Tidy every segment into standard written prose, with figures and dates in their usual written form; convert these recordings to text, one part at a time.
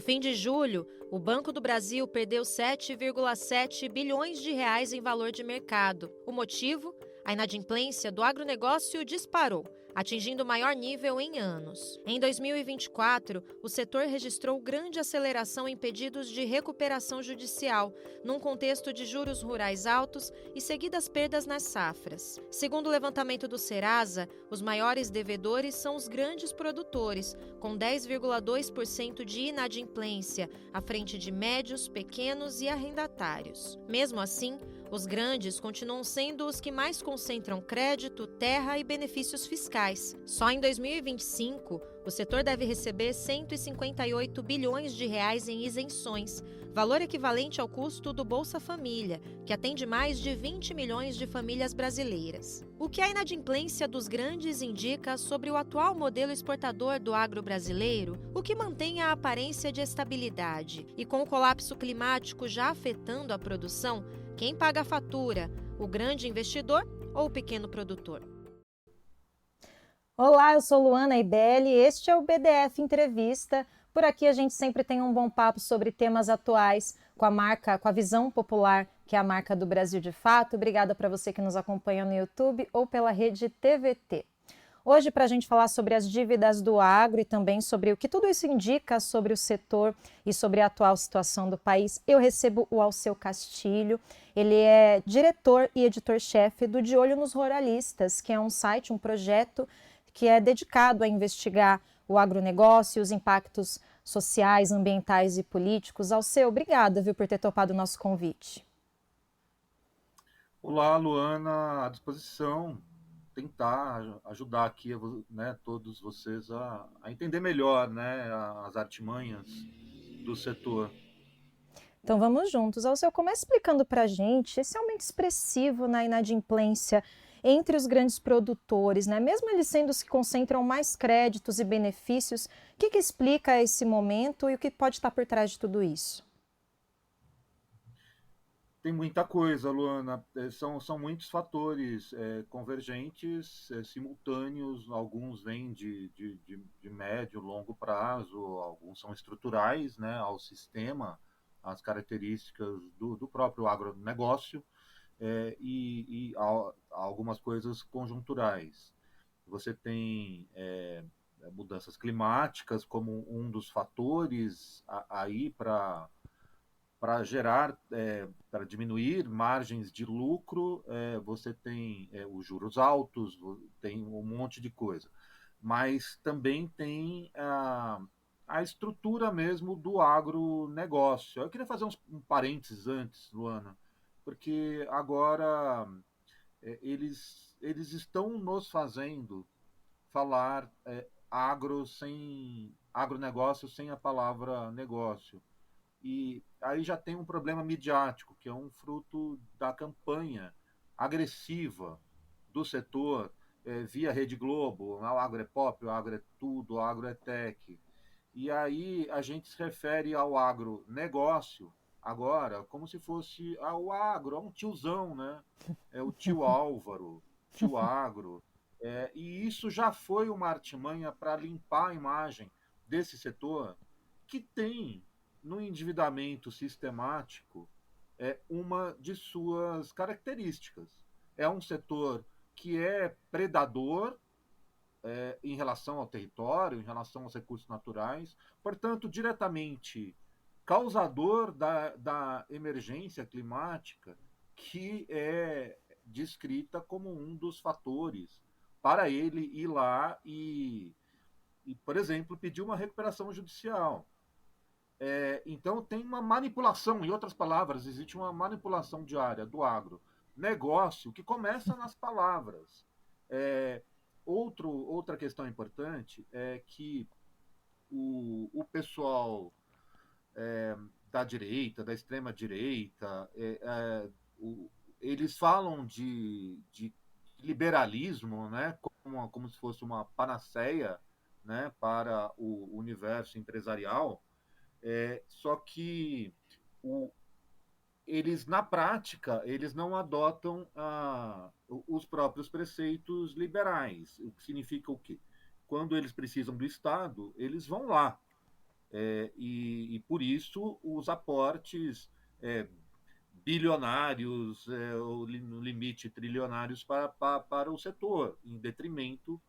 fim de julho, o Banco do Brasil perdeu 7,7 bilhões de reais em valor de mercado. O motivo? A inadimplência do agronegócio disparou, atingindo o maior nível em anos. Em 2024, o setor registrou grande aceleração em pedidos de recuperação judicial, num contexto de juros rurais altos e seguidas perdas nas safras. Segundo o levantamento do Serasa, os maiores devedores são os grandes produtores, com 10,2% de inadimplência, à frente de médios, pequenos e arrendatários. Mesmo assim, os grandes continuam sendo os que mais concentram crédito, terra e benefícios fiscais. Só em 2025, o setor deve receber 158 bilhões de reais em isenções, valor equivalente ao custo do Bolsa Família, que atende mais de 20 milhões de famílias brasileiras. O que a inadimplência dos grandes indica sobre o atual modelo exportador do agro brasileiro, o que mantém a aparência de estabilidade. E com o colapso climático já afetando a produção, quem paga a fatura, o grande investidor ou o pequeno produtor? Olá, eu sou Luana Ibelli, este é o BDF Entrevista. Por aqui a gente sempre tem um bom papo sobre temas atuais com a visão popular, que é a marca do Brasil de Fato. Obrigada para você que nos acompanha no YouTube ou pela rede TVT. Hoje, para a gente falar sobre as dívidas do agro e também sobre o que tudo isso indica sobre o setor e sobre a atual situação do país, eu recebo o Alceu Castilho. Ele é diretor e editor-chefe do De Olho nos Ruralistas, que é um site, um projeto que é dedicado a investigar o agronegócio e os impactos sociais, ambientais e políticos. Alceu, obrigada, viu, por ter topado o nosso convite. Olá, Luana, à disposição. Tentar ajudar aqui, né, todos vocês a entender melhor, né, as artimanhas do setor. Então vamos juntos. Alceu, começa explicando para a gente esse aumento expressivo na inadimplência entre os grandes produtores, né? Mesmo eles sendo os que concentram mais créditos e benefícios, o que explica esse momento e o que pode estar por trás de tudo isso? Tem muita coisa, Luana. São muitos fatores convergentes, simultâneos. Alguns vêm de médio, longo prazo, alguns são estruturais, né, ao sistema, às características do próprio agronegócio, e algumas coisas conjunturais. Você tem mudanças climáticas como um dos fatores aí para gerar, para diminuir margens de lucro. Você tem os juros altos, tem um monte de coisa. Mas também tem a estrutura mesmo do agronegócio. Eu queria fazer um parênteses antes, Luana, porque agora eles estão nos fazendo falar agronegócio sem a palavra negócio. E aí já tem um problema midiático, que é um fruto da campanha agressiva do setor via Rede Globo, o agro é pop, o agro é tudo, o agro é tech. E aí a gente se refere ao agronegócio agora como se fosse ao agro, é um tiozão, né? É o tio Álvaro, tio agro. E isso já foi uma artimanha para limpar a imagem desse setor, que tem no endividamento sistemático uma de suas características. É um setor que é predador em relação ao território, em relação aos recursos naturais, portanto, diretamente causador da emergência climática, que é descrita como um dos fatores para ele ir lá por exemplo, pedir uma recuperação judicial. Então, tem uma manipulação, em outras palavras, existe uma manipulação diária do agro negócio que começa nas palavras. É, outra questão importante é que o pessoal da direita, da extrema direita, eles falam de liberalismo, né, como se fosse uma panaceia, né, para o universo empresarial. Só que o, eles, na prática, eles não adotam os próprios preceitos liberais. O que significa o quê? Quando eles precisam do Estado, eles vão lá. E por isso os aportes bilionários, no limite trilionários para o setor, em detrimento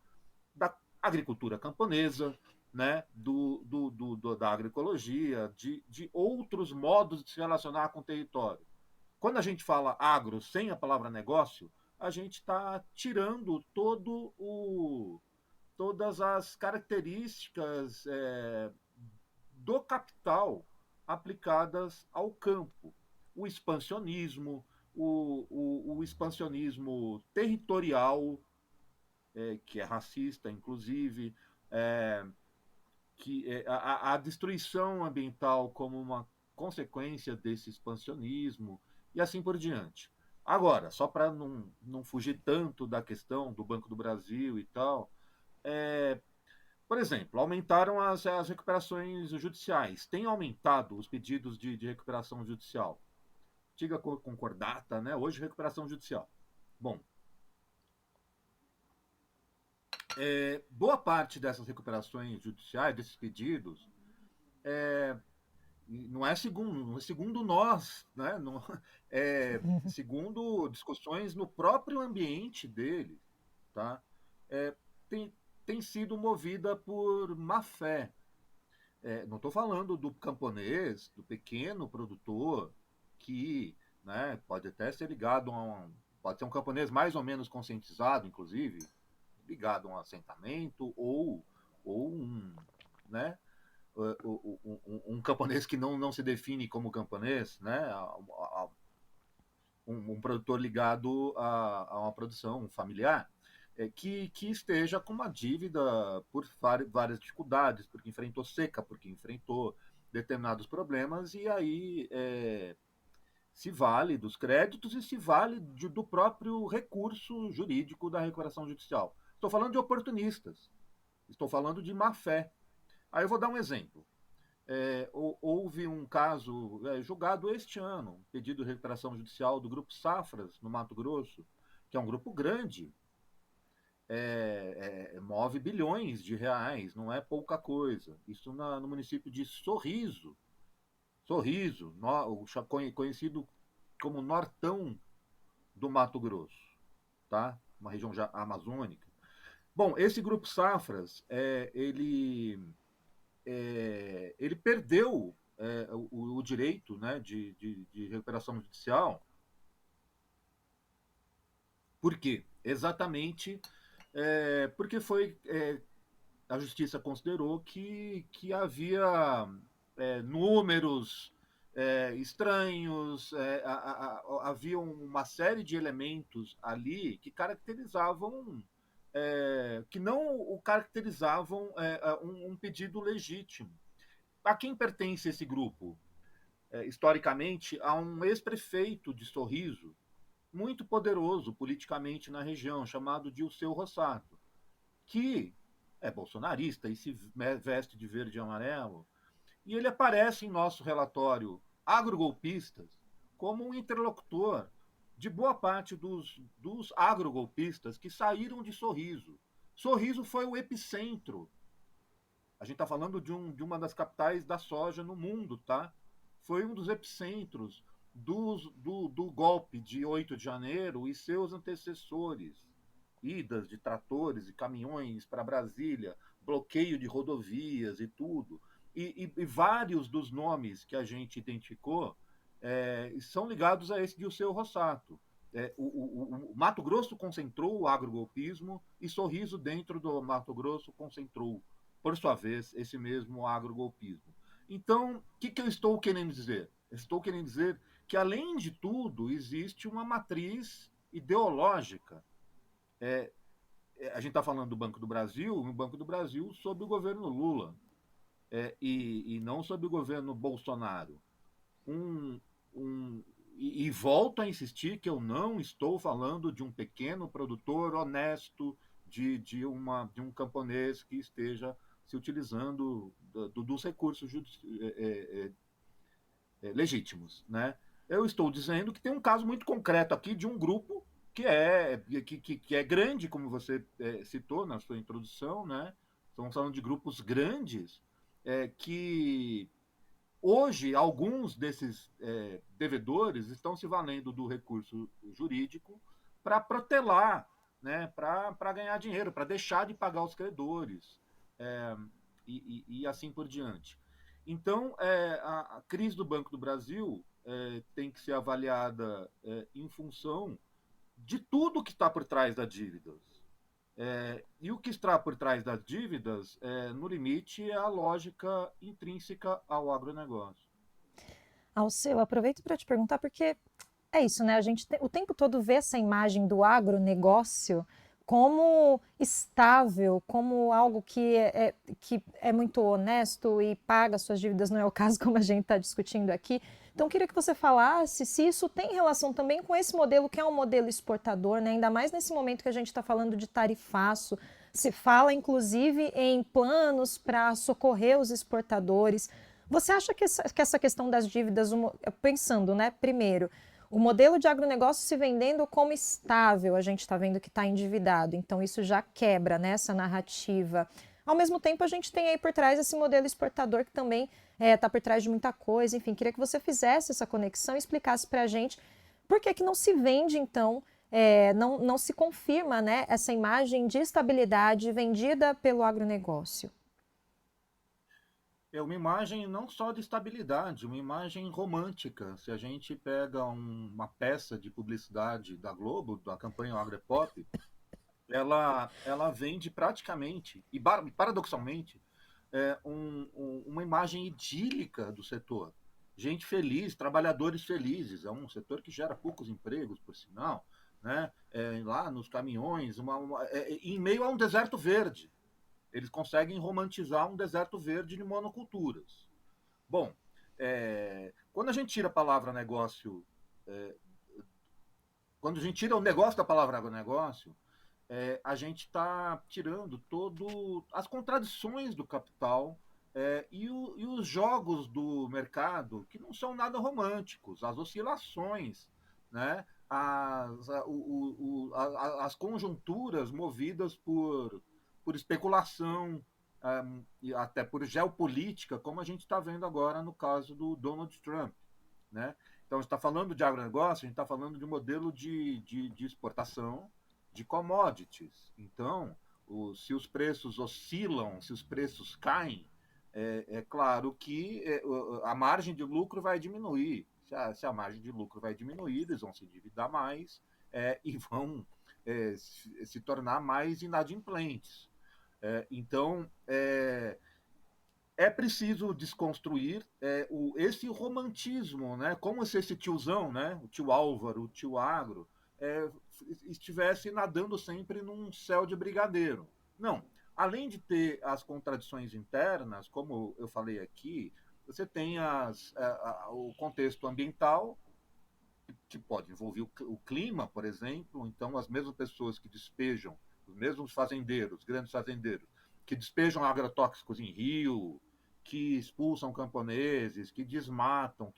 da agricultura camponesa, né, da agroecologia, de outros modos de se relacionar com o território. Quando a gente fala agro sem a palavra negócio, a gente está tirando todas as características do capital aplicadas ao campo. O expansionismo, o expansionismo territorial, que é racista, inclusive, é, a destruição ambiental como uma consequência desse expansionismo e assim por diante. Agora, só para não fugir tanto da questão do Banco do Brasil e tal, por exemplo, aumentaram as recuperações judiciais. Tem aumentado os pedidos de recuperação judicial. Antiga concordata, né? Hoje, recuperação judicial. Bom, boa parte dessas recuperações judiciais, desses pedidos, não é segundo nós, né? Não, segundo discussões no próprio ambiente deles, tá? Tem, tem sido movida por má fé. Não estou falando do camponês, do pequeno produtor, que, né, pode até ser ligado pode ser um camponês mais ou menos conscientizado, inclusive, ligado a um assentamento, ou né, um camponês que não se define como camponês, né, um produtor ligado a uma produção familiar, que esteja com uma dívida por várias dificuldades, porque enfrentou seca, porque enfrentou determinados problemas, e aí se vale dos créditos e se vale do próprio recurso jurídico da recuperação judicial. Estou falando de oportunistas, estou falando de má fé. Aí eu vou dar um exemplo. Houve um caso julgado este ano, um pedido de recuperação judicial do Grupo Safras, no Mato Grosso, que é um grupo grande, move bilhões de reais, não é pouca coisa. Isso no município de Sorriso, conhecido como Nortão do Mato Grosso, tá? Uma região já amazônica. Bom, esse Grupo Safras, ele perdeu o direito, né, de recuperação judicial. Por quê? Exatamente porque a justiça considerou que havia números estranhos, havia uma série de elementos ali que caracterizavam que não o caracterizavam um pedido legítimo. A quem pertence esse grupo? Historicamente, a um ex-prefeito de Sorriso, muito poderoso politicamente na região, chamado Dilceu Rossato, que é bolsonarista e se veste de verde e amarelo, e ele aparece em nosso relatório Agrogolpistas como um interlocutor de boa parte dos agrogolpistas que saíram de Sorriso. Sorriso foi o epicentro. A gente está falando de uma das capitais da soja no mundo, tá? Foi um dos epicentros do golpe de 8 de janeiro e seus antecessores. Idas de tratores e caminhões para Brasília, bloqueio de rodovias e tudo. E vários dos nomes que a gente identificou são ligados a esse Dilceu Rossato. O Mato Grosso concentrou o agrogolpismo e Sorriso, dentro do Mato Grosso, concentrou, por sua vez, esse mesmo agrogolpismo. Então, o que eu estou querendo dizer? Estou querendo dizer que, além de tudo, existe uma matriz ideológica. A gente está falando do Banco do Brasil, no Banco do Brasil sob o governo Lula, e não sob o governo Bolsonaro. E volto a insistir que eu não estou falando de um pequeno produtor honesto, de um camponês que esteja se utilizando dos recursos legítimos, né? Eu estou dizendo que tem um caso muito concreto aqui de um grupo que é grande, como você citou na sua introdução, né? Estamos falando de grupos grandes que hoje alguns desses devedores estão se valendo do recurso jurídico para protelar, né, para ganhar dinheiro, para deixar de pagar os credores, é, e assim por diante. Então, a crise do Banco do Brasil tem que ser avaliada em função de tudo que está por trás das dívidas. E o que está por trás das dívidas, no limite, é a lógica intrínseca ao agronegócio. Alceu, aproveito para te perguntar, porque é isso, né? A gente o tempo todo vê essa imagem do agronegócio como estável, como algo que é muito honesto e paga suas dívidas, não é o caso como a gente está discutindo aqui. Então, queria que você falasse se isso tem relação também com esse modelo, que é um modelo exportador, né? Ainda mais nesse momento que a gente está falando de tarifaço. Se fala, inclusive, em planos para socorrer os exportadores. Você acha que essa questão das dívidas, pensando, né, primeiro, o modelo de agronegócio se vendendo como estável, a gente está vendo que está endividado, então isso já quebra, né, essa narrativa. Ao mesmo tempo, a gente tem aí por trás esse modelo exportador que também está por trás de muita coisa. Enfim, queria que você fizesse essa conexão e explicasse para a gente por que não se vende, então, não se confirma, né, essa imagem de estabilidade vendida pelo agronegócio. É uma imagem não só de estabilidade, uma imagem romântica. Se a gente pega uma peça de publicidade da Globo, da campanha Agropop, ela vende praticamente, e paradoxalmente, uma imagem idílica do setor. Gente feliz, trabalhadores felizes. É um setor que gera poucos empregos, por sinal, né? Lá nos caminhões, em meio a um deserto verde. Eles conseguem romantizar um deserto verde de monoculturas. Bom, quando a gente tira a palavra negócio, quando a gente tira o negócio da palavra agronegócio, a gente está tirando todo as contradições do capital e os jogos do mercado, que não são nada românticos, as oscilações, né? As conjunturas movidas por especulação, e até por geopolítica, como a gente está vendo agora no caso do Donald Trump. Né? Então, a gente está falando de agronegócio, a gente está falando de um modelo de exportação de commodities. Então, se os preços oscilam, se os preços caem, claro que a margem de lucro vai diminuir. Se a margem de lucro vai diminuir, eles vão se endividar mais e vão se tornar mais inadimplentes. Então, preciso desconstruir esse romantismo, né? Como se esse tiozão, né? O tio Álvaro, o tio Agro, estivesse nadando sempre num céu de brigadeiro. Não. Além de ter as contradições internas, como eu falei aqui, você tem o contexto ambiental, que pode envolver o clima, por exemplo. Então, as mesmas pessoas que despejam, os mesmos fazendeiros, grandes fazendeiros, que despejam agrotóxicos em rio, que expulsam camponeses, que desmatam,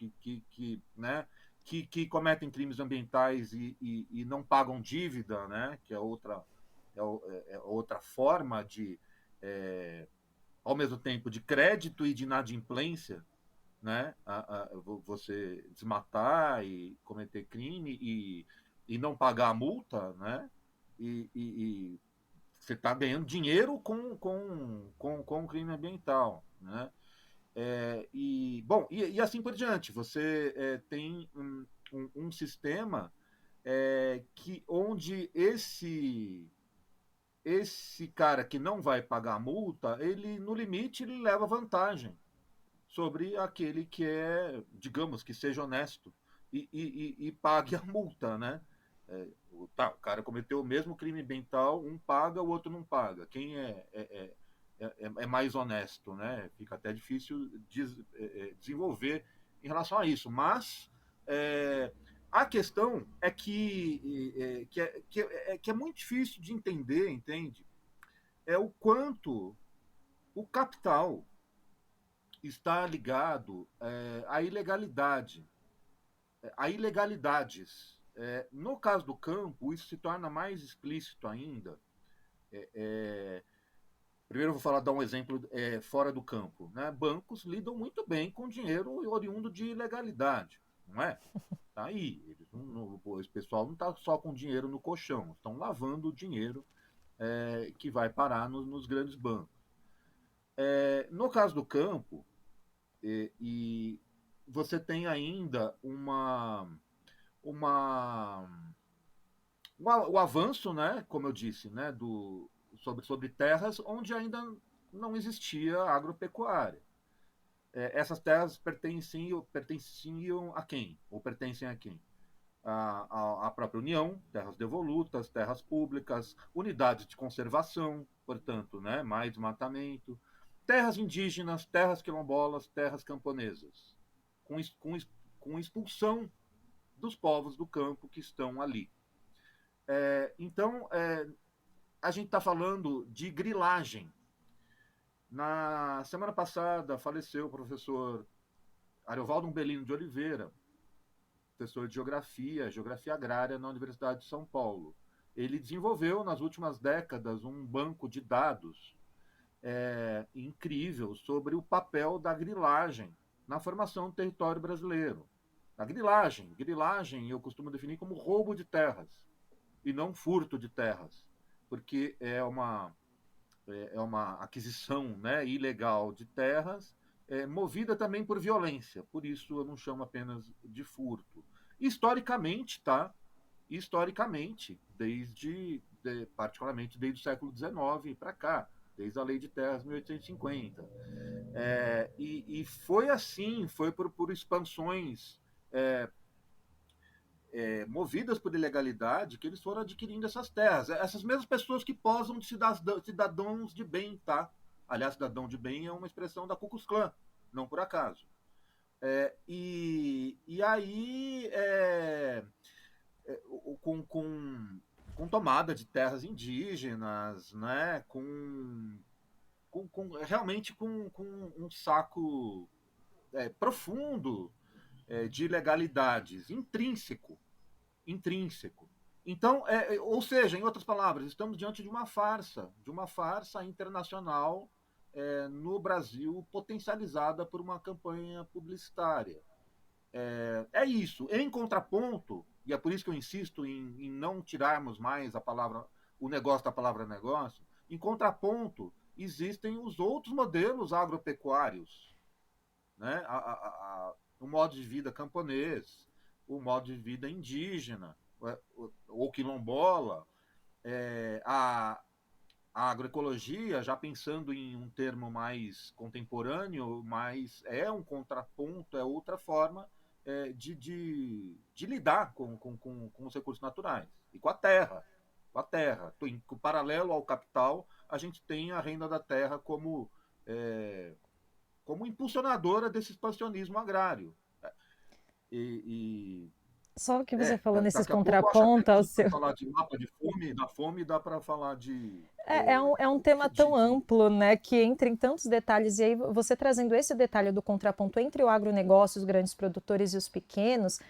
né, que cometem crimes ambientais e não pagam dívida, né, que é outra forma de, ao mesmo tempo, de crédito e de inadimplência, né, você desmatar e cometer crime e não pagar a multa, né, e você está ganhando dinheiro com crime ambiental, né? E assim por diante. Você tem um sistema onde esse cara que não vai pagar a multa, ele no limite ele leva vantagem sobre aquele que digamos, que seja honesto e pague a multa, né? O cara cometeu o mesmo crime ambiental, um paga, o outro não paga. Quem é mais honesto, né? Fica até difícil desenvolver em relação a isso. Mas a questão é que é muito difícil de entender, entende? É o quanto o capital está ligado à ilegalidade, a ilegalidades. No caso do campo, isso se torna mais explícito ainda. Primeiro eu vou falar, dar um exemplo fora do campo. Né? Bancos lidam muito bem com dinheiro oriundo de ilegalidade, não é? Tá aí. Esse pessoal não está só com dinheiro no colchão, estão lavando o dinheiro que vai parar nos grandes bancos. No caso do campo, e você tem ainda uma o avanço, né, como eu disse, né, sobre terras onde ainda não existia agropecuária. Essas terras pertenciam a quem? Ou pertencem a quem? À própria União, terras devolutas, terras públicas, unidades de conservação, portanto, né, mais desmatamento, terras indígenas, terras quilombolas, terras camponesas, com expulsão dos povos do campo que estão ali. Então, a gente está falando de grilagem. Na semana passada faleceu o professor Ariovaldo Umbelino de Oliveira, professor de geografia agrária na Universidade de São Paulo. Ele desenvolveu nas últimas décadas um banco de dados incrível sobre o papel da grilagem na formação do território brasileiro. A grilagem eu costumo definir como roubo de terras e não furto de terras, porque é uma aquisição, né, ilegal de terras, movida também por violência. Por isso eu não chamo apenas de furto. Historicamente, tá? Historicamente, particularmente desde o século XIX para cá, desde a Lei de Terras de 1850. E foi assim, foi por expansões movidas por ilegalidade, que eles foram adquirindo essas terras. Essas mesmas pessoas que posam de cidadãos de bem, tá? Aliás, cidadão de bem é uma expressão da Ku Klux Klan, não por acaso. E aí, com tomada de terras indígenas, né? Realmente com um saco profundo de ilegalidades, intrínseco. Então, ou seja, em outras palavras, estamos diante de uma farsa internacional no Brasil, potencializada por uma campanha publicitária. Isso. Em contraponto, e é por isso que eu insisto em não tirarmos mais o negócio da palavra negócio, em contraponto, existem os outros modelos agropecuários, né? O modo de vida camponês, o modo de vida indígena, ou quilombola, a agroecologia, já pensando em um termo mais contemporâneo, mas é um contraponto, é outra forma de lidar com os recursos naturais e com a terra. Com a terra. Em paralelo ao capital, a gente tem a renda da terra como impulsionadora desse expansionismo agrário. E, Só o que você falou nesses daqui a pouco eu acho até contrapontos que a ao gente vai seu. falar de mapa de fome, da fome dá para falar de, É um tema tão de. amplo, né, que entra em tantos detalhes, e aí você trazendo esse detalhe do contraponto entre o agronegócio, os grandes produtores e os pequenos,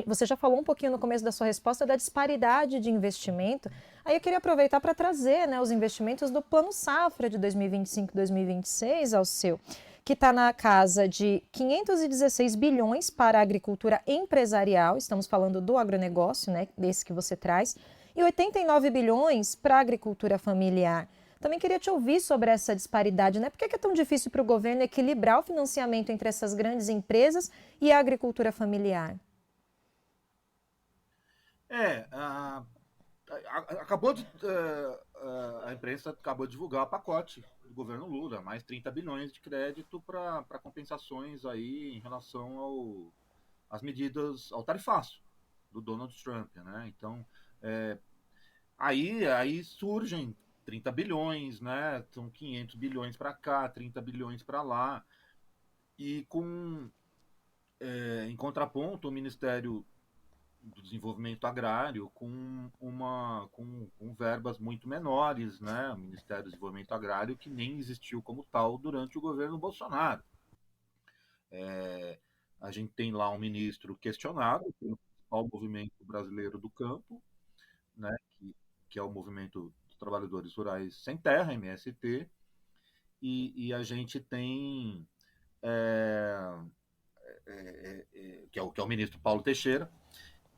você já falou um pouquinho no começo da sua resposta da disparidade de investimento, aí eu queria aproveitar para trazer, né, os investimentos do Plano Safra de 2025-2026 ao seu, que está na casa de 516 bilhões para a agricultura empresarial, estamos falando do agronegócio, né, desse que você traz, e 89 bilhões para a agricultura familiar. Também queria te ouvir sobre essa disparidade, né? Por que é tão difícil para o governo equilibrar o financiamento entre essas grandes empresas e a agricultura familiar? Acabou de. A imprensa acabou de divulgar o pacote do governo Lula, mais 30 bilhões de crédito para compensações aí em relação às medidas, ao tarifaço do Donald Trump, né? Então, aí surgem 30 bilhões, né? São 500 bilhões para cá, 30 bilhões para lá. E em contraponto, o Ministério do Desenvolvimento Agrário com verbas muito menores, né? O Ministério do Desenvolvimento Agrário que nem existiu como tal durante o governo Bolsonaro. A gente tem lá um ministro questionado pelo principal movimento brasileiro do campo, né? Que é o Movimento dos Trabalhadores Rurais Sem Terra, MST, e a gente tem, é, que é o ministro Paulo Teixeira,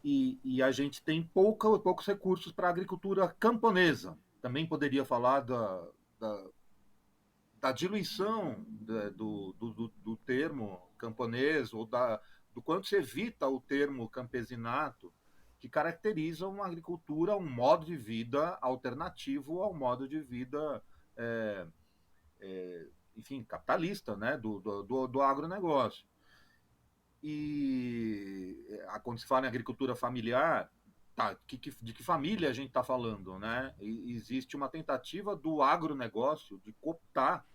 e a gente tem poucos recursos para a agricultura camponesa. Também poderia falar da, da diluição do termo camponês, ou do quanto se evita o termo campesinato, que caracteriza uma agricultura, um modo de vida alternativo ao modo de vida, é, enfim, capitalista, né, do agronegócio. E quando se fala em agricultura familiar, tá, de que família a gente está falando, né? E existe uma tentativa do agronegócio de cooptar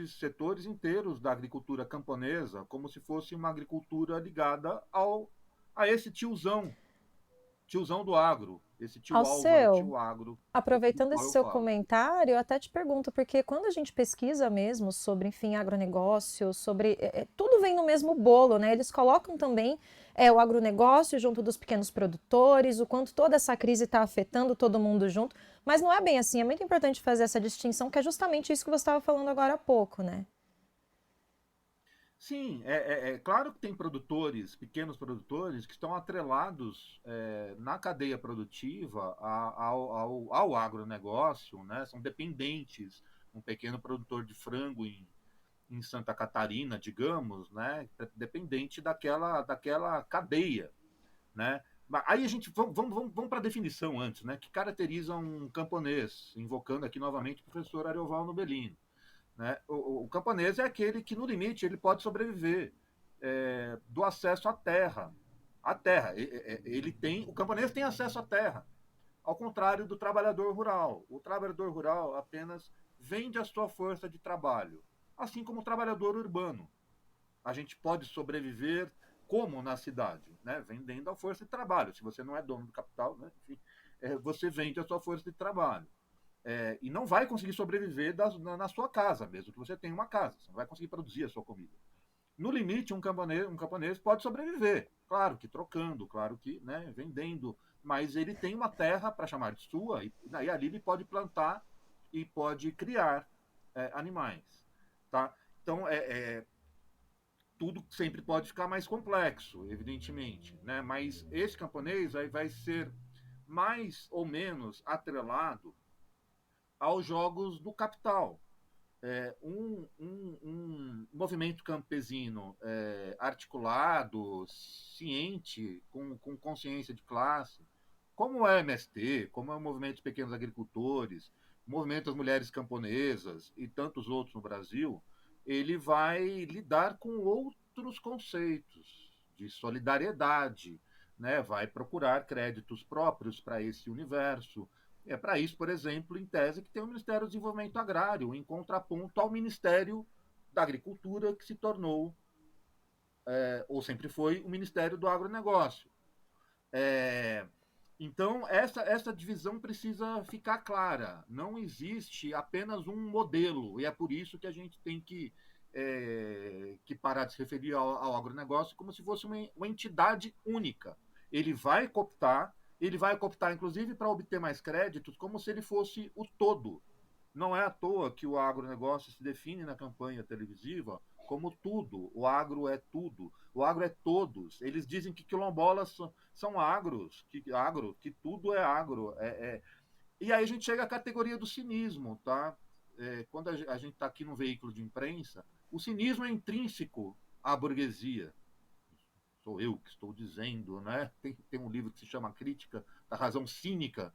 setores inteiros da agricultura camponesa, como se fosse uma agricultura ligada a esse tiozão do agro, esse tio Álvaro, Alceu, tio agro, do aproveitando qual esse eu seu falo. comentário, eu até te pergunto, porque quando a gente pesquisa mesmo sobre, enfim, agronegócio, sobre. Tudo vem no mesmo bolo, né? Eles colocam também o agronegócio junto dos pequenos produtores, o quanto toda essa crise está afetando todo mundo junto, mas não é bem assim. É muito importante fazer essa distinção, que é justamente isso que você estava falando agora há pouco, né? Sim, é claro que tem produtores, pequenos produtores, que estão atrelados na cadeia produtiva ao agronegócio, né? São dependentes. Um pequeno produtor de frango em Santa Catarina, digamos, né? Dependente daquela cadeia, né? Aí a gente vamos para a definição antes, né? Que caracteriza um camponês, invocando aqui novamente o professor Arioval Nobelino, né? O camponês é aquele que, no limite, ele pode sobreviver do acesso à terra. A terra. O camponês tem acesso à terra, ao contrário do trabalhador rural. O trabalhador rural apenas vende a sua força de trabalho, assim como o trabalhador urbano. A gente pode sobreviver como na cidade, né? Vendendo a força de trabalho. Se você não é dono do capital, né? Enfim, você vende a sua força de trabalho. E não vai conseguir sobreviver na sua casa, mesmo que você tenha uma casa. Você não vai conseguir produzir a sua comida. No limite, um camponês pode sobreviver. Claro que trocando, claro que, né, vendendo. Mas ele tem uma terra para chamar de sua, e ali ele pode plantar e pode criar animais. Tá? Então, tudo sempre pode ficar mais complexo, evidentemente. Né? Mas esse camponês aí vai ser mais ou menos atrelado aos jogos do capital. Um movimento campesino articulado, ciente, com consciência de classe, como é o MST, como é o Movimento dos Pequenos Agricultores, o Movimento das Mulheres Camponesas e tantos outros no Brasil, ele vai lidar com outros conceitos de solidariedade, né? Vai procurar créditos próprios para esse universo. É para isso, por exemplo, em tese, que tem o Ministério do Desenvolvimento Agrário, em contraponto ao Ministério da Agricultura, que se tornou, ou sempre foi, o Ministério do Agronegócio. É, então, essa divisão precisa ficar clara. Não existe apenas um modelo, e é por isso que a gente tem que parar de se referir ao agronegócio como se fosse uma entidade única. Ele vai cooptar, inclusive, para obter mais créditos, como se ele fosse o todo. Não é à toa que o agronegócio se define na campanha televisiva como tudo. O agro é tudo. O agro é todos. Eles dizem que quilombolas são agros, que tudo é agro. E aí a gente chega à categoria do cinismo, tá? Quando a gente está aqui no veículo de imprensa, o cinismo é intrínseco à burguesia. Sou eu que estou dizendo, né? Tem um livro que se chama Crítica da Razão Cínica,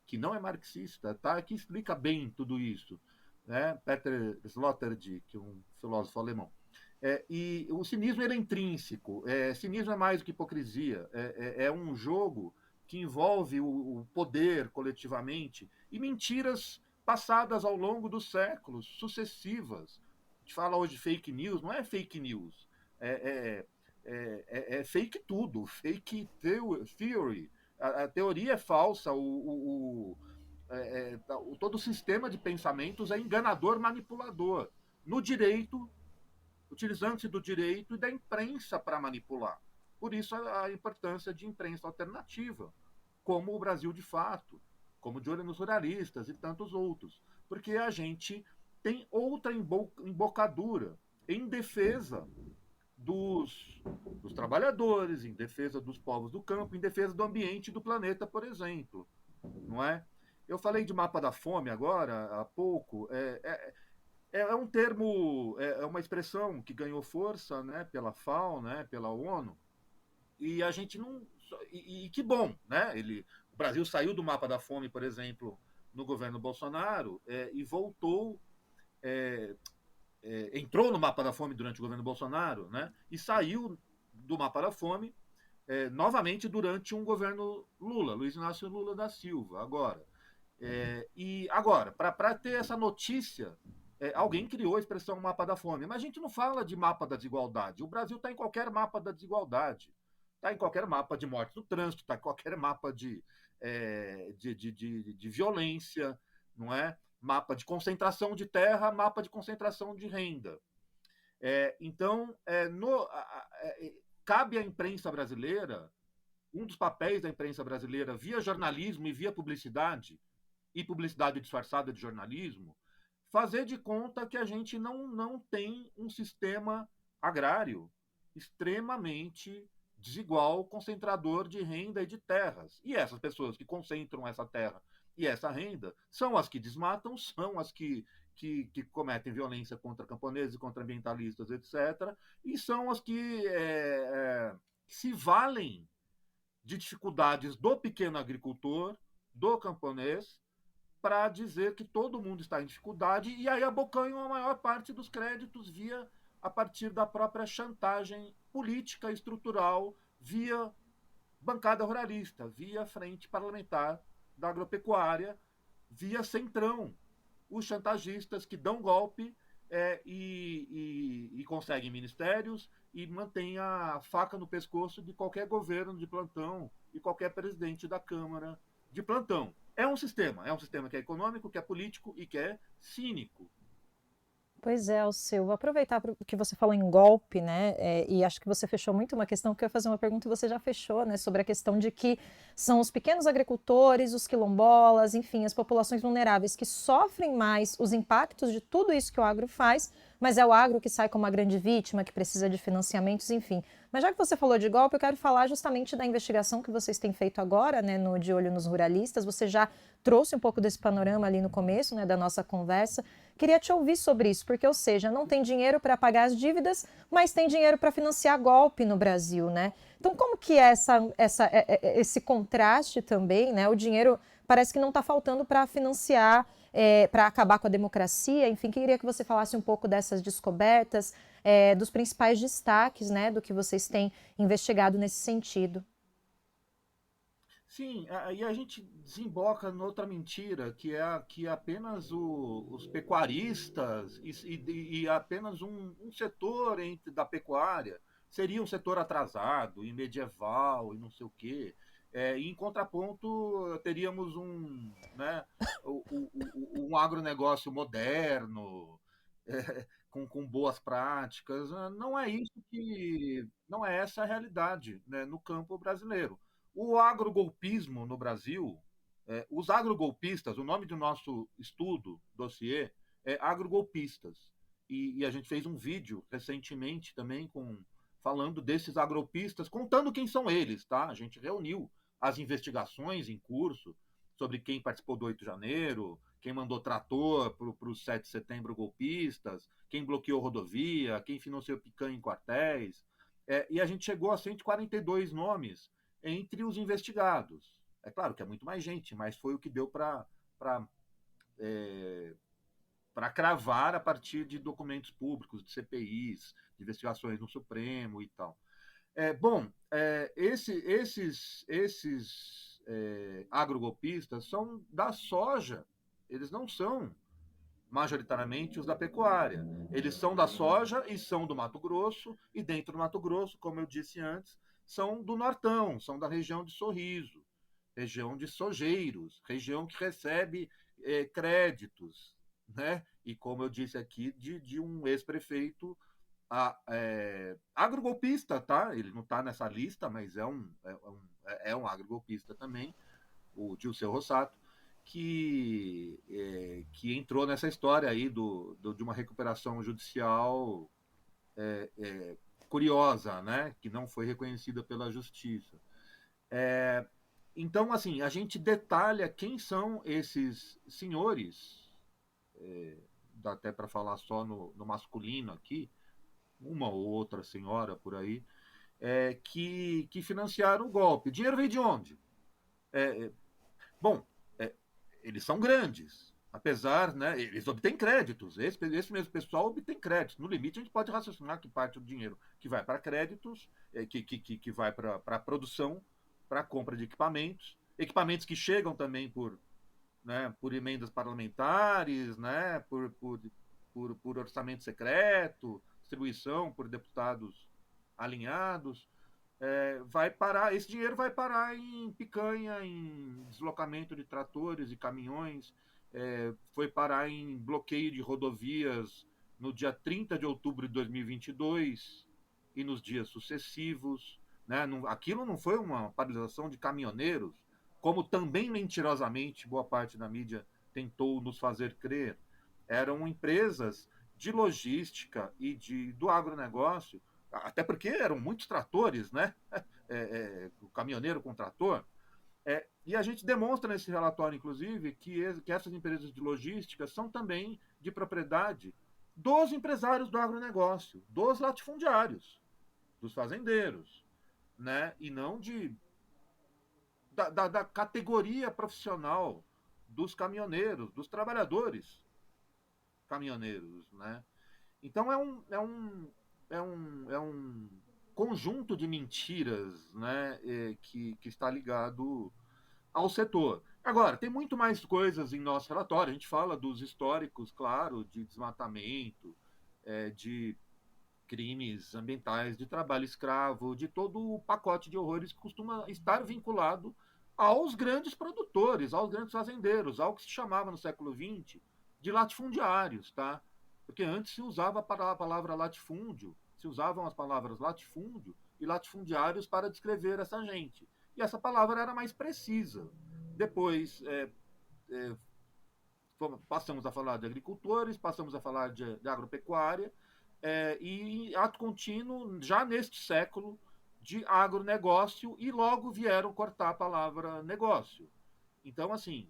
que não é marxista, tá? Que explica bem tudo isso, né? Peter Sloterdijk, que é um filósofo alemão. E o cinismo ele é intrínseco. Cinismo é mais do que hipocrisia. É um jogo que envolve o poder coletivamente e mentiras passadas ao longo dos séculos, sucessivas. A gente fala hoje de fake news, não é fake news. É, é fake tudo, fake theory. A teoria é falsa, todo o sistema de pensamentos é enganador, manipulador. No direito, utilizando-se do direito e da imprensa para manipular. Por isso a importância de imprensa alternativa, como o Brasil de Fato, como De Olho nos Ruralistas e tantos outros. Porque a gente tem outra embocadura em defesa dos trabalhadores, em defesa dos povos do campo, em defesa do ambiente do planeta, por exemplo, não é? Eu falei de mapa da fome agora, há pouco. É um termo, é uma expressão que ganhou força, né, pela FAO, né, pela ONU, e a gente não. E que bom, né? O Brasil saiu do mapa da fome, por exemplo, no governo Bolsonaro, e voltou, é, entrou no mapa da fome durante o governo Bolsonaro, né? E saiu do mapa da fome novamente durante um governo Lula, Luiz Inácio Lula da Silva, agora. E agora, para ter essa notícia, alguém criou a expressão mapa da fome, mas a gente não fala de mapa da desigualdade. O Brasil está em qualquer mapa da desigualdade, está em qualquer mapa de morte no trânsito, está em qualquer mapa de violência, não é? Mapa de concentração de terra, mapa de concentração de renda. Então, cabe à imprensa brasileira, um dos papéis da imprensa brasileira, via jornalismo e via publicidade, e publicidade disfarçada de jornalismo, fazer de conta que a gente não tem um sistema agrário extremamente desigual, concentrador de renda e de terras. E essas pessoas que concentram essa terra e essa renda são as que desmatam, são as que cometem violência contra camponeses, contra ambientalistas, etc. E são as que se valem de dificuldades do pequeno agricultor, do camponês, para dizer que todo mundo está em dificuldade e aí abocanham a maior parte dos créditos a partir da própria chantagem política estrutural, via bancada ruralista, via frente parlamentar da agropecuária, via centrão, os chantagistas que dão golpe e conseguem ministérios e mantêm a faca no pescoço de qualquer governo de plantão e qualquer presidente da Câmara de plantão. É um sistema que é econômico, que é político e que é cínico. Pois é, Alceu, vou aproveitar que você falou em golpe, né, e acho que você fechou muito uma questão, que eu ia fazer uma pergunta e você já fechou, né, sobre a questão de que são os pequenos agricultores, os quilombolas, enfim, as populações vulneráveis que sofrem mais os impactos de tudo isso que o agro faz, mas é o agro que sai como a grande vítima, que precisa de financiamentos, enfim. Mas já que você falou de golpe, eu quero falar justamente da investigação que vocês têm feito agora, né, no De Olho nos Ruralistas. Você já trouxe um pouco desse panorama ali no começo, né, da nossa conversa. Queria te ouvir sobre isso, porque, ou seja, não tem dinheiro para pagar as dívidas, mas tem dinheiro para financiar golpe no Brasil, né? Então, como que é esse contraste também, né? O dinheiro parece que não está faltando para financiar, para acabar com a democracia. Enfim, queria que você falasse um pouco dessas descobertas, dos principais destaques, né, do que vocês têm investigado nesse sentido. Sim, aí a gente desemboca noutra mentira, que apenas os pecuaristas e apenas um setor da pecuária seria um setor atrasado e medieval e não sei o quê. E em contraponto, teríamos né, um agronegócio moderno, com boas práticas. Não é essa a realidade, né, no campo brasileiro. O agrogolpismo no Brasil, os agrogolpistas, o nome do nosso estudo, dossiê, é Agrogolpistas. E a gente fez um vídeo recentemente também falando desses agrogolpistas, contando quem são eles, tá? A gente reuniu as investigações em curso sobre quem participou do 8 de janeiro, quem mandou trator para os 7 de setembro golpistas, quem bloqueou rodovia, quem financiou picanha em quartéis. E a gente chegou a 142 nomes entre os investigados. É claro que é muito mais gente, mas foi o que deu para cravar a partir de documentos públicos, de CPIs, de investigações no Supremo e tal. Esses agrogolpistas são da soja, eles não são majoritariamente os da pecuária. Eles são da soja e são do Mato Grosso, e dentro do Mato Grosso, como eu disse antes, são do Nortão, são da região de Sorriso, região de Sojeiros, região que recebe créditos, né? E como eu disse aqui, de um ex-prefeito agrogolpista, tá? Ele não está nessa lista, mas é um agrogolpista também, o Dilceu Rossato. que entrou nessa história aí de uma recuperação judicial curiosa, né? Que não foi reconhecida pela justiça. Então, assim, a gente detalha quem são esses senhores, dá até para falar só no masculino aqui, uma ou outra senhora por aí, que financiaram o golpe. O dinheiro veio de onde? Bom, eles são grandes, apesar, né, eles obtêm créditos. Esse mesmo pessoal obtém créditos. No limite, a gente pode raciocinar que parte do dinheiro que vai para créditos, que vai para a produção, para a compra de equipamentos que chegam também por emendas parlamentares, né, por orçamento secreto, distribuição por deputados alinhados. Esse dinheiro vai parar em picanha, em deslocamento de tratores e caminhões, foi parar em bloqueio de rodovias no dia 30 de outubro de 2022 e nos dias sucessivos. Né? Aquilo não foi uma paralisação de caminhoneiros, como também mentirosamente boa parte da mídia tentou nos fazer crer. Eram empresas de logística e do agronegócio, até porque eram muitos tratores, né? O caminhoneiro com trator. E a gente demonstra nesse relatório, inclusive, que essas empresas de logística são também de propriedade dos empresários do agronegócio, dos latifundiários, dos fazendeiros, né? E não da categoria profissional dos caminhoneiros, dos trabalhadores caminhoneiros, né? Então é um conjunto de mentiras, né, que está ligado ao setor. Agora, tem muito mais coisas em nosso relatório. A gente fala dos históricos, claro, de desmatamento, de crimes ambientais, de trabalho escravo, de todo o pacote de horrores que costuma estar vinculado aos grandes produtores, aos grandes fazendeiros, ao que se chamava no século XX de latifundiários, tá? Porque antes se usava a palavra latifúndio, se usavam as palavras latifúndio e latifundiários para descrever essa gente. E essa palavra era mais precisa. Depois passamos a falar de agricultores, passamos a falar de agropecuária, e ato contínuo, já neste século, de agronegócio, e logo vieram cortar a palavra negócio. Então, assim,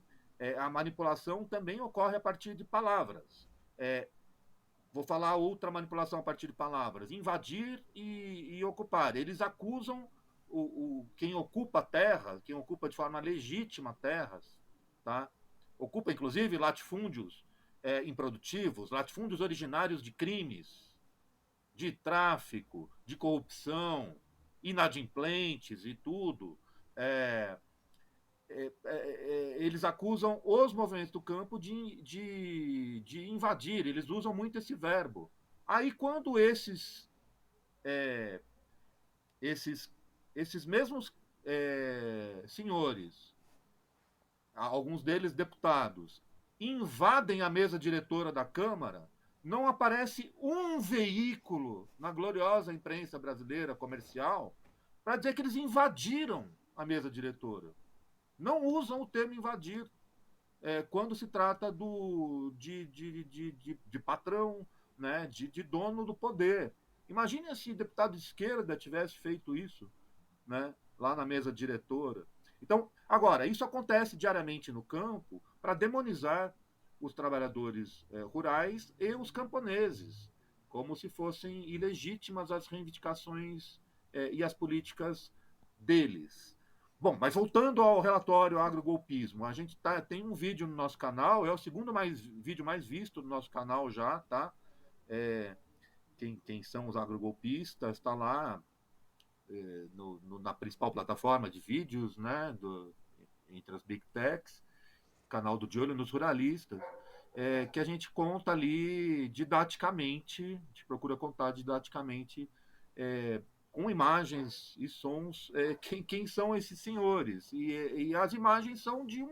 a manipulação também ocorre a partir de palavras. Vou falar outra manipulação a partir de palavras. Invadir e ocupar. Eles acusam quem ocupa a terra, quem ocupa de forma legítima terras, tá? Ocupa, inclusive, latifúndios improdutivos, latifúndios originários de crimes, de tráfico, de corrupção, inadimplentes e tudo. Eles acusam os movimentos do campo de invadir, eles usam muito esse verbo. Aí, quando esses mesmos senhores, alguns deles deputados, invadem a mesa diretora da Câmara, não aparece um veículo na gloriosa imprensa brasileira comercial para dizer que eles invadiram a mesa diretora. Não usam o termo invadir quando se trata de patrão, né, de dono do poder. Imagine se deputado de esquerda tivesse feito isso, né, lá na mesa diretora. Então, agora, isso acontece diariamente no campo para demonizar os trabalhadores rurais e os camponeses, como se fossem ilegítimas as reivindicações e as políticas deles. Bom, mas voltando ao relatório agrogolpismo, a gente tem um vídeo no nosso canal, é o segundo vídeo mais visto do nosso canal já, tá? Quem são os agrogolpistas, está lá na principal plataforma de vídeos, né, entre as Big Techs, canal do De Olho nos Ruralistas, que a gente conta ali didaticamente, a gente procura contar didaticamente com imagens e sons, quem são esses senhores. E as imagens são de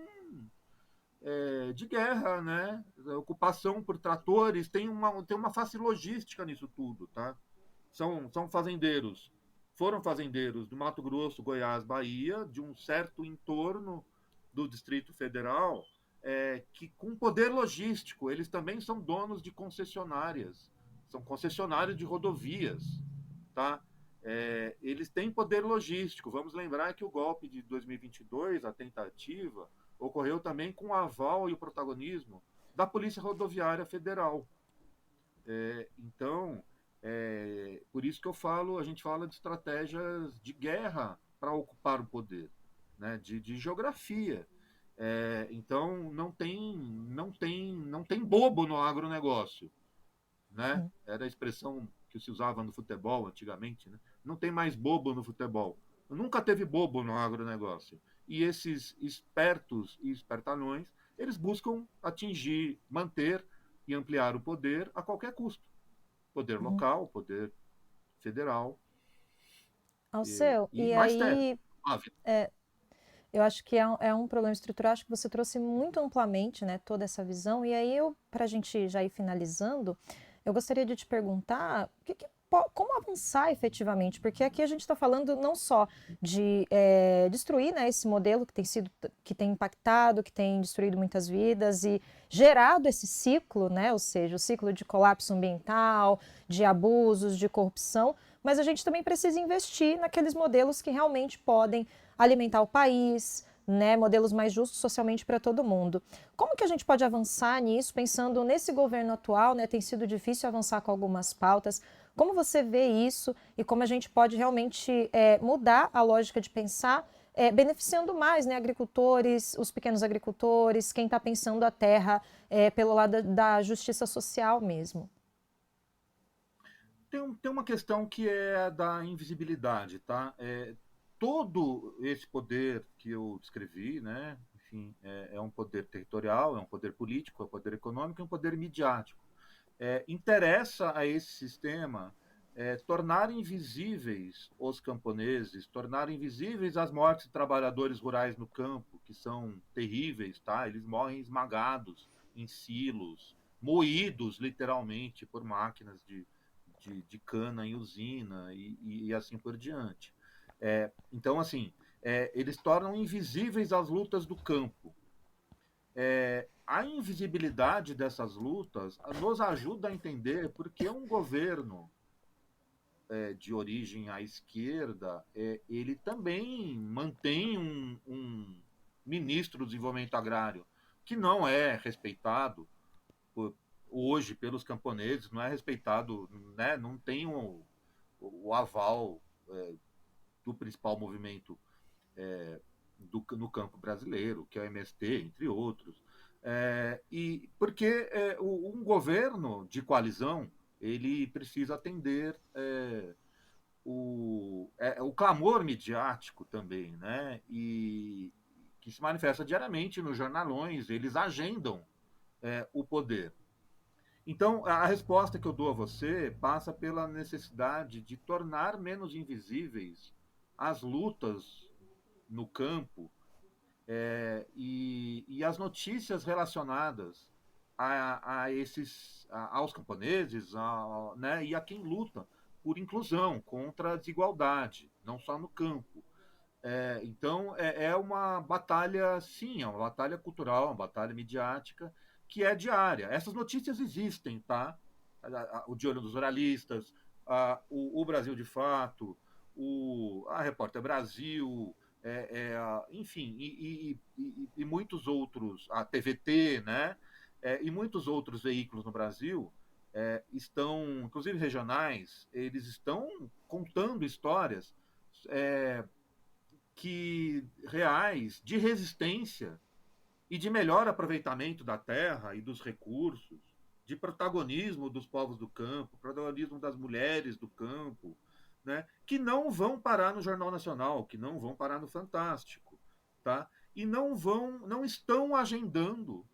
guerra, né? Ocupação por tratores, tem uma face logística nisso tudo, tá? São fazendeiros, foram fazendeiros do Mato Grosso, Goiás, Bahia, de um certo entorno do Distrito Federal, que com poder logístico, eles também são donos de concessionárias, são concessionários de rodovias, tá? Eles têm poder logístico. Vamos lembrar que o golpe de 2022, a tentativa, ocorreu também com o aval e o protagonismo da Polícia Rodoviária Federal. Então, por isso que a gente fala de estratégias de guerra para ocupar o poder, né? De geografia. Então, não tem bobo no agronegócio, né? Era a expressão que se usava no futebol antigamente, né? Não tem mais bobo no futebol. Nunca teve bobo no agronegócio. E esses espertos e espertalhões, eles buscam atingir, manter e ampliar o poder a qualquer custo. Poder Uhum. local, poder federal Alceu, e e mais terra. aí eu acho que é um problema estrutural, acho que você trouxe muito amplamente, né, toda essa visão, e aí para a gente já ir finalizando, eu gostaria de te perguntar como avançar efetivamente, porque aqui a gente está falando não só de destruir, né, esse modelo que tem impactado, que tem destruído muitas vidas e gerado esse ciclo, né, ou seja, o ciclo de colapso ambiental, de abusos, de corrupção, mas a gente também precisa investir naqueles modelos que realmente podem alimentar o país, né, modelos mais justos socialmente para todo mundo. Como que a gente pode avançar nisso, pensando nesse governo atual, né, tem sido difícil avançar com algumas pautas, como você vê isso e como a gente pode realmente mudar a lógica de pensar, beneficiando mais, né, agricultores, os pequenos agricultores, quem está pensando a terra pelo lado da justiça social mesmo? tem uma questão que é da invisibilidade, tá? Todo esse poder que eu descrevi, né? Enfim, é um poder territorial, é um poder político, é um poder econômico, é um poder midiático. Interessa a esse sistema tornar invisíveis os camponeses, tornar invisíveis as mortes de trabalhadores rurais no campo, que são terríveis, tá? Eles morrem esmagados em silos, moídos literalmente por máquinas de cana em usina e assim por diante. Então, assim, eles tornam invisíveis as lutas do campo. A invisibilidade dessas lutas nos ajuda a entender por que um governo de origem à esquerda ele também mantém um ministro do desenvolvimento agrário que não é respeitado por, hoje pelos camponeses, não é respeitado, né, não tem o aval do principal movimento no campo brasileiro, que é o MST, entre outros. E porque um governo de coalizão ele precisa atender o clamor midiático também, né? E que se manifesta diariamente nos jornalões, eles agendam o poder. Então, a resposta que eu dou a você passa pela necessidade de tornar menos invisíveis as lutas no campo e as notícias relacionadas aos camponeses, né, e a quem luta por inclusão, contra a desigualdade, não só no campo. Então, é uma batalha, sim, é uma batalha cultural, uma batalha midiática, que é diária. Essas notícias existem, tá? O De Olho dos Jornalistas, o Brasil de Fato, a Repórter Brasil, enfim, e muitos outros, a TVT, né? E muitos outros veículos no Brasil estão, inclusive regionais, eles estão contando histórias é, reais de resistência e de melhor aproveitamento da terra e dos recursos, de protagonismo dos povos do campo, protagonismo das mulheres do campo, né, que não vão parar no Jornal Nacional, que não vão parar no Fantástico, tá? E não estão agendando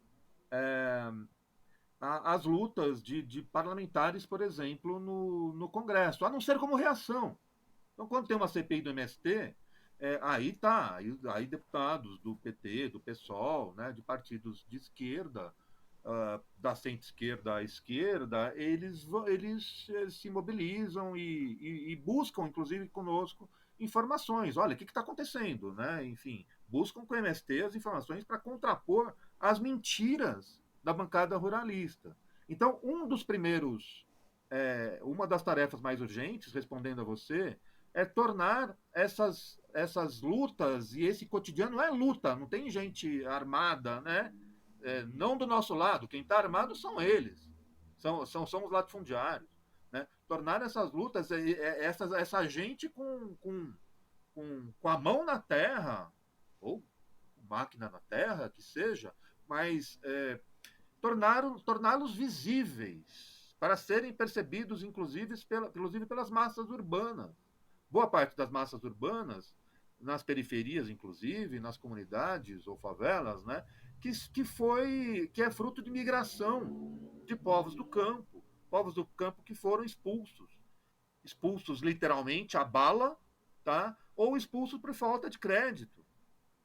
as lutas de parlamentares, por exemplo, no Congresso, a não ser como reação. Então, quando tem uma CPI do MST, aí tá, aí deputados do PT, do PSOL, né, de partidos de esquerda, da centro-esquerda à esquerda, eles se mobilizam e buscam, inclusive conosco, informações. Olha, o que está acontecendo, né? Enfim, buscam com o MST as informações para contrapor as mentiras da bancada ruralista. Então, uma das tarefas mais urgentes, respondendo a você, é tornar essas lutas e esse cotidiano. Não é luta, não tem gente armada, né? Não do nosso lado, quem está armado são eles, são os latifundiários, né? Tornar essas lutas, essa gente com a mão na terra, ou máquina na terra, que seja, mas torná-los visíveis, para serem percebidos, inclusive pelas massas urbanas. Boa parte das massas urbanas, nas periferias, inclusive, nas comunidades ou favelas, né, que é fruto de migração de povos do campo que foram expulsos literalmente a bala, tá? Ou expulsos por falta de crédito.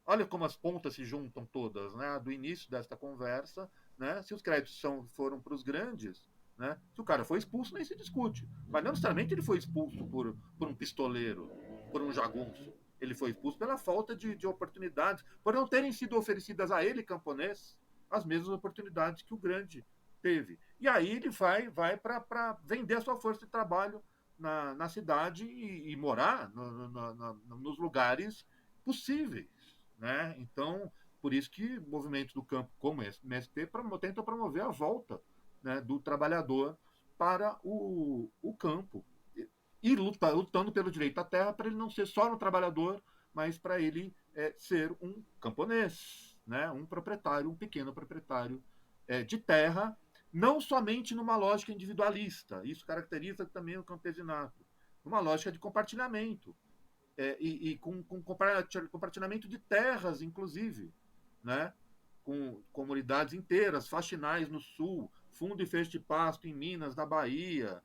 Olha como as pontas se juntam todas, né? Do início desta conversa, né? Se os créditos foram para os grandes, né? Se o cara foi expulso, nem se discute. Mas não necessariamente ele foi expulso por um pistoleiro, por um jagunço. Ele foi expulso pela falta de oportunidades, por não terem sido oferecidas a ele, camponês, as mesmas oportunidades que o grande teve. E aí ele vai para vender a sua força de trabalho na cidade e morar nos lugares possíveis, né? Então, por isso que movimentos do campo como esse, MST, tentam promover a volta, né, do trabalhador para o campo e lutando pelo direito à terra, para ele não ser só um trabalhador, mas para ele ser um camponês, né? Um proprietário, um pequeno proprietário de terra, não somente numa lógica individualista, isso caracteriza também o campesinato, numa lógica de compartilhamento, e com compartilhamento de terras, inclusive, né? Com comunidades inteiras, faxinais no sul, fundo e feixe de pasto em Minas, na Bahia,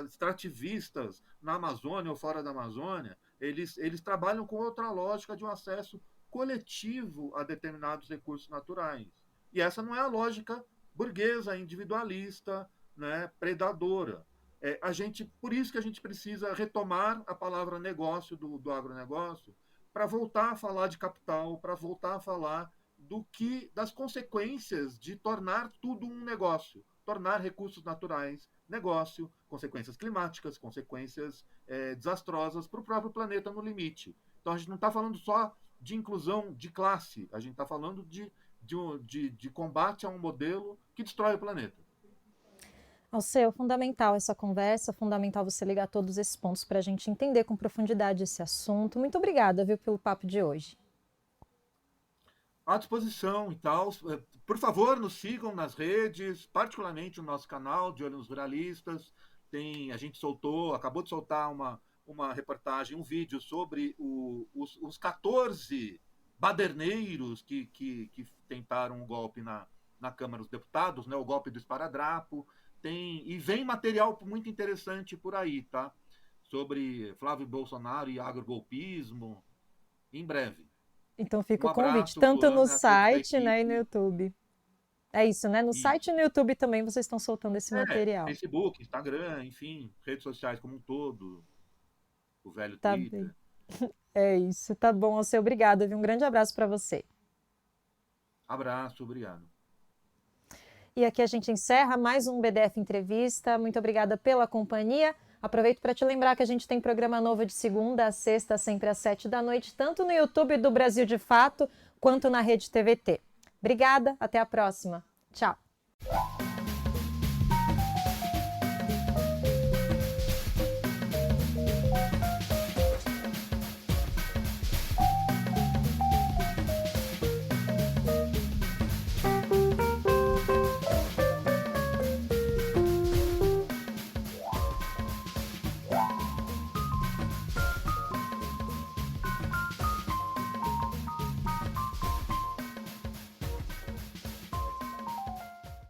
extrativistas na Amazônia ou fora da Amazônia, eles trabalham com outra lógica de um acesso coletivo a determinados recursos naturais. E essa não é a lógica burguesa, individualista, né, predadora. Por isso que a gente precisa retomar a palavra negócio do agronegócio, para voltar a falar de capital, para voltar a falar das consequências de tornar tudo um negócio, tornar recursos naturais negócio, consequências climáticas, consequências desastrosas para o próprio planeta no limite. Então a gente não está falando só de inclusão de classe, a gente está falando de combate a um modelo que destrói o planeta. Alceu, fundamental essa conversa, fundamental você ligar todos esses pontos para a gente entender com profundidade esse assunto. Muito obrigada, viu, pelo papo de hoje. À disposição e tal. Por favor, nos sigam nas redes, particularmente no nosso canal de Olho nos Ruralistas. A gente acabou de soltar uma reportagem, um vídeo sobre os 14 baderneiros que tentaram um golpe na Câmara dos Deputados, né, o golpe do esparadrapo. E vem material muito interessante por aí, tá? Sobre Flávio Bolsonaro e agrogolpismo, em breve. Então fica o convite, tanto no site, né, e no YouTube. É isso, né? No site e no YouTube também vocês estão soltando esse material. Facebook, Instagram, enfim, redes sociais como um todo, o velho tá Twitter. Bem. É isso, tá bom, Alceu, obrigada, viu? Um grande abraço para você. Abraço, obrigado. E aqui a gente encerra mais um BDF Entrevista. Muito obrigada pela companhia. Aproveito para te lembrar que a gente tem programa novo de segunda a sexta, sempre às 7h, tanto no YouTube do Brasil de Fato, quanto na Rede TVT. Obrigada, até a próxima. Tchau.